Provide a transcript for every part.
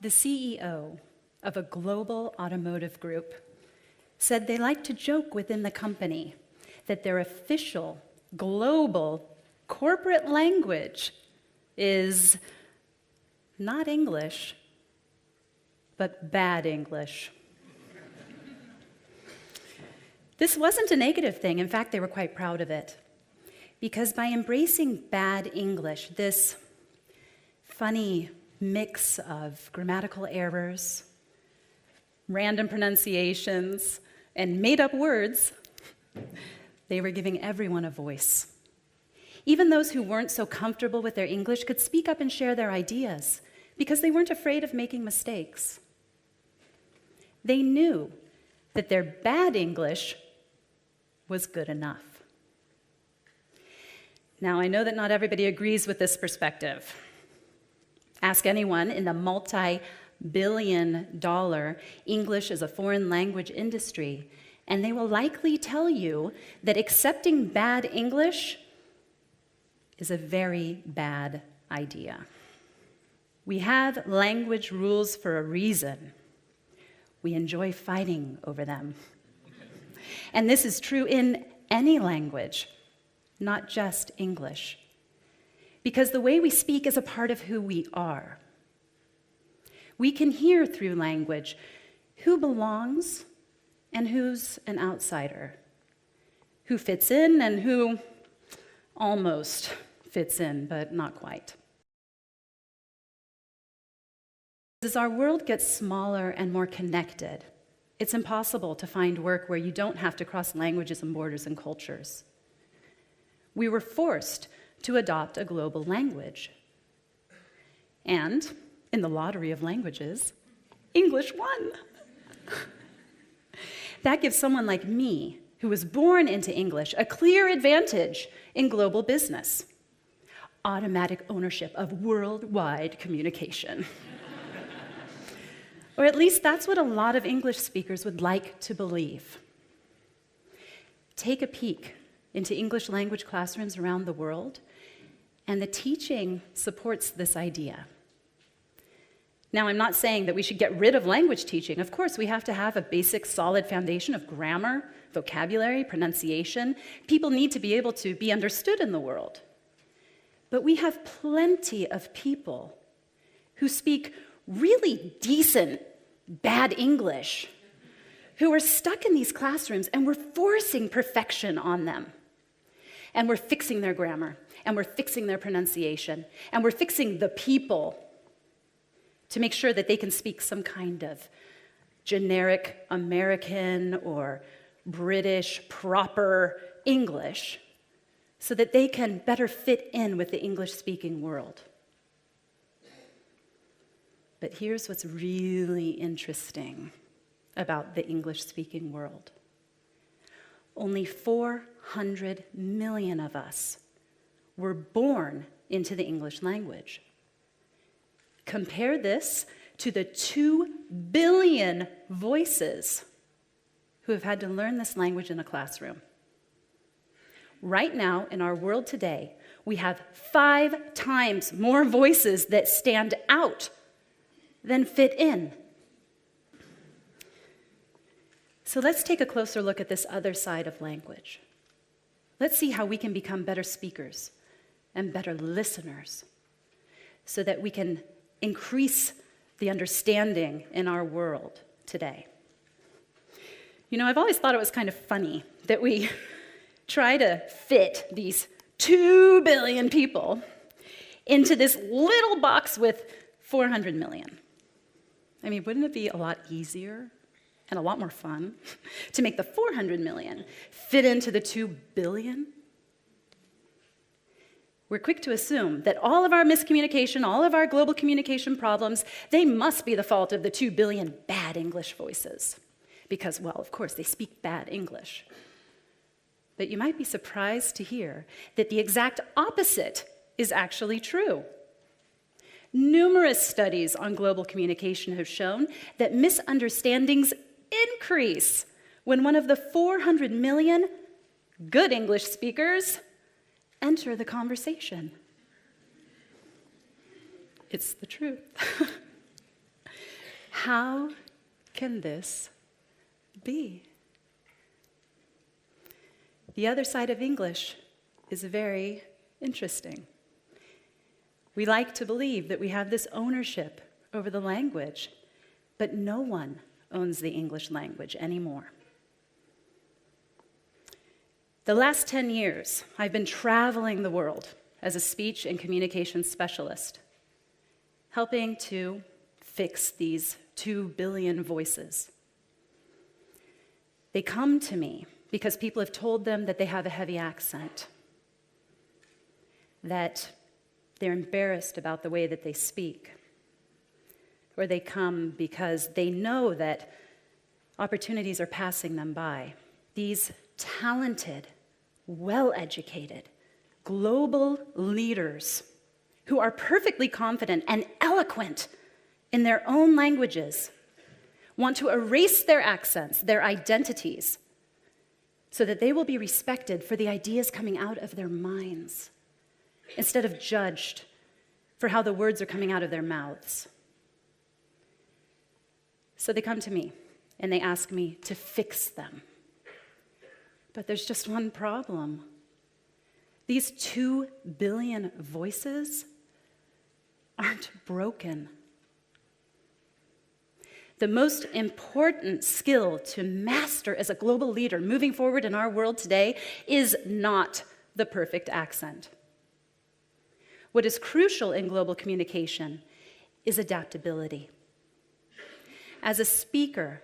The CEO of a global automotive group said they like to joke within the company that their official, global, corporate language is not English, but bad English. This wasn't a negative thing. In fact, they were quite proud of it. Because by embracing bad English, this funny mix of grammatical errors, random pronunciations, and made-up words, they were giving everyone a voice. Even those who weren't so comfortable with their English could speak up and share their ideas because they weren't afraid of making mistakes. They knew that their bad English was good enough. Now, I know that not everybody agrees with this perspective. Ask anyone in the multi-billion-dollar English as a foreign language industry, and they will likely tell you that accepting bad English is a very bad idea. We have language rules for a reason. We enjoy fighting over them. And this is true in any language, not just English. Because the way we speak is a part of who we are. We can hear through language who belongs and who's an outsider, who fits in and who almost fits in, but not quite. As our world gets smaller and more connected, it's impossible to find work where you don't have to cross languages and borders and cultures. We were forced to adopt a global language. And in the lottery of languages, English won. That gives someone like me, who was born into English, a clear advantage in global business. Automatic ownership of worldwide communication. Or at least that's what a lot of English speakers would like to believe. Take a peek into English language classrooms around the world, and the teaching supports this idea. Now, I'm not saying that we should get rid of language teaching. Of course, we have to have a basic, solid foundation of grammar, vocabulary, pronunciation. People need to be able to be understood in the world. But we have plenty of people who speak really decent, bad English, who are stuck in these classrooms, and we're forcing perfection on them. And we're fixing their grammar, and we're fixing their pronunciation, and we're fixing the people to make sure that they can speak some kind of generic American or British proper English so that they can better fit in with the English-speaking world. But here's what's really interesting about the English-speaking world. Only 400 million of us were born into the English language. Compare this to the 2 billion voices who have had to learn this language in a classroom. Right now, in our world today, we have 5 times more voices that stand out than fit in. So let's take a closer look at this other side of language. Let's see how we can become better speakers and better listeners so that we can increase the understanding in our world today. You know, I've always thought it was kind of funny that we try to fit these 2 billion people into this little box with 400 million. I mean, wouldn't it be a lot easier and a lot more fun to make the 400 million fit into the 2 billion? We're quick to assume that all of our miscommunication, all of our global communication problems, they must be the fault of the 2 billion bad English voices. Because, well, of course, they speak bad English. But you might be surprised to hear that the exact opposite is actually true. Numerous studies on global communication have shown that misunderstandings increase when one of the 400 million good English speakers enter the conversation. It's the truth. How can this be? The other side of English is very interesting. We like to believe that we have this ownership over the language, but no one owns the English language anymore. The last 10 years, I've been traveling the world as a speech and communication specialist, helping to fix these 2 billion voices. They come to me because people have told them that they have a heavy accent, that they're embarrassed about the way that they speak, or they come because they know that opportunities are passing them by. These talented, well-educated, global leaders who are perfectly confident and eloquent in their own languages want to erase their accents, their identities, so that they will be respected for the ideas coming out of their minds, instead of judged for how the words are coming out of their mouths. So they come to me and they ask me to fix them. But there's just one problem. These 2 billion voices aren't broken. The most important skill to master as a global leader moving forward in our world today is not the perfect accent. What is crucial in global communication is adaptability. As a speaker,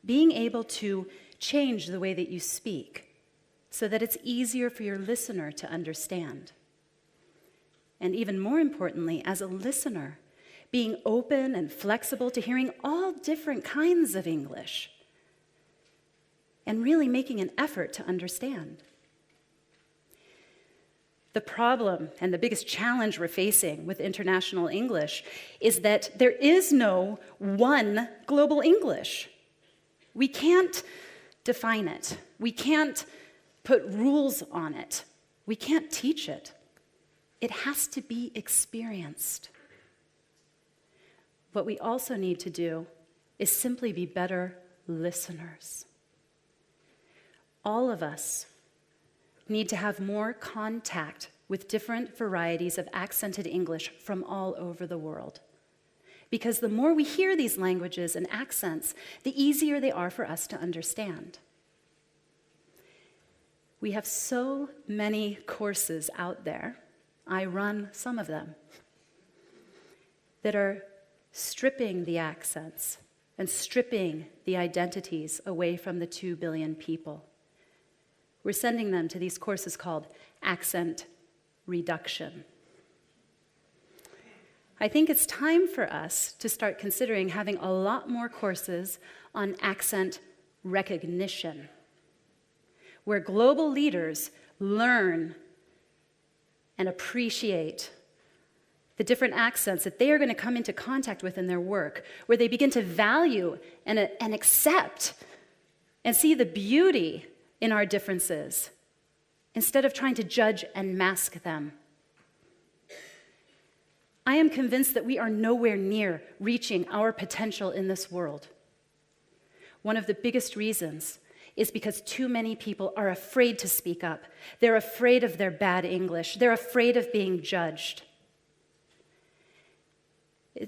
being able to change the way that you speak so that it's easier for your listener to understand. And even more importantly, as a listener, being open and flexible to hearing all different kinds of English and really making an effort to understand. The problem and the biggest challenge we're facing with international English is that there is no one global English. We can't define it. We can't put rules on it. We can't teach it. It has to be experienced. What we also need to do is simply be better listeners. All of us need to have more contact with different varieties of accented English from all over the world. Because the more we hear these languages and accents, the easier they are for us to understand. We have so many courses out there, I run some of them, that are stripping the accents and stripping the identities away from the 2 billion people. We're sending them to these courses called accent reduction. I think it's time for us to start considering having a lot more courses on accent recognition, where global leaders learn and appreciate the different accents that they are going to come into contact with in their work, where they begin to value and accept and see the beauty in our differences instead of trying to judge and mask them. I am convinced that we are nowhere near reaching our potential in this world. One of the biggest reasons is because too many people are afraid to speak up. They're afraid of their bad English. They're afraid of being judged.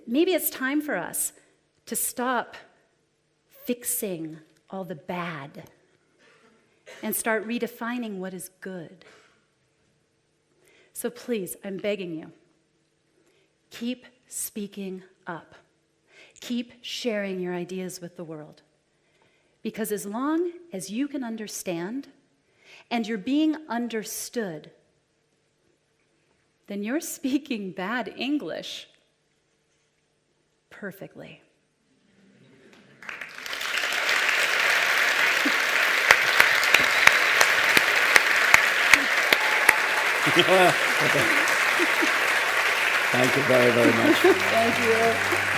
Maybe it's time for us to stop fixing all the bad and start redefining what is good. So please, I'm begging you, keep speaking up. Keep sharing your ideas with the world. Because as long as you can understand and you're being understood, then you're speaking bad English perfectly. Thank you very, very much. Thank you.